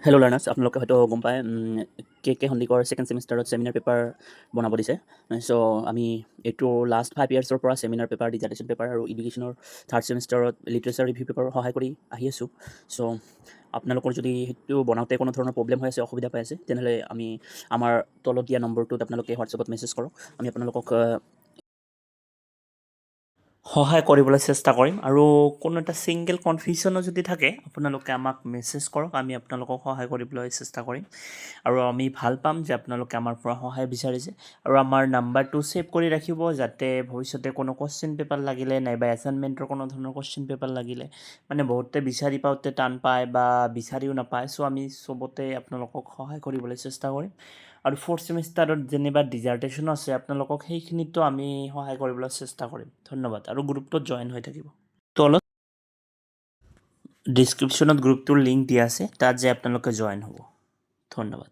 Hello' learners, আপোনালোকে হয়তো গম পায় কে সন্দিকৰ ছেকেণ্ড ছেমিষ্টাৰত ছেমিনাৰ পেপাৰ বনাব দিছে। চ' আমি এইটো লাষ্ট 5 ইয়াৰ্ছৰ পৰা ছেমিনাৰ পেপাৰ, ডিজাৰ্টেশ্যন পেপাৰ আৰু এডুকেশ্যনৰ থাৰ্ড ছেমিষ্টাৰত লিটাৰেচাৰ ৰিভিউ পেপাৰৰ সহায় কৰি আহি আছোঁ। চ' আপোনালোকৰ যদি সেইটো বনাওঁতে কোনো ধৰণৰ প্ৰব্লেম হৈ আছে, অসুবিধা পাই আছে, তেনেহ'লে আমাৰ তলত দিয়া নম্বৰটোত আপোনালোকে হোৱাটছএপত মেছেজ কৰক। আমি আপোনালোকক সহায় কৰিবলৈ চেষ্টা কৰিম। আৰু কোনো এটা ছিংগল কনফিউশ্যনো যদি থাকে, আপোনালোকে আমাক মেছেজ কৰক, আমি আপোনালোকক সহায় কৰিবলৈ চেষ্টা কৰিম। আৰু আমি ভাল পাম যে আপোনালোকে আমাৰ পৰা সহায় বিচাৰিছে। আৰু আমাৰ নাম্বাৰটো ছেভ কৰি ৰাখিব, যাতে ভৱিষ্যতে কোনো কুৱেশ্যন পেপাৰ লাগিলে নাইবা এছাইনমেণ্টৰ কোনো ধৰণৰ কুৱেশ্যন পেপাৰ লাগিলে, মানে বহুতে বিচাৰি পাওঁতে টান পায় বা বিচাৰিও নাপায়। চ' আমি চবতে আপোনালোকক সহায় কৰিবলৈ চেষ্টা কৰিম। আৰু ফ'ৰ্থ ছেমিষ্টাৰত যেনিবা ডিজাৰ্টেশ্যনো আছে, আপোনালোকক সেইখিনিতো আমি সহায় কৰিবলৈ চেষ্টা কৰিম। ধন্যবাদ। আৰু গ্ৰুপটোত জইন হৈ থাকিব। তলত ডিছক্ৰিপশ্যনত গ্ৰুপটোৰ লিংক দিয়া আছে, তাত যে আপোনালোকে জইন হ'ব। ধন্যবাদ।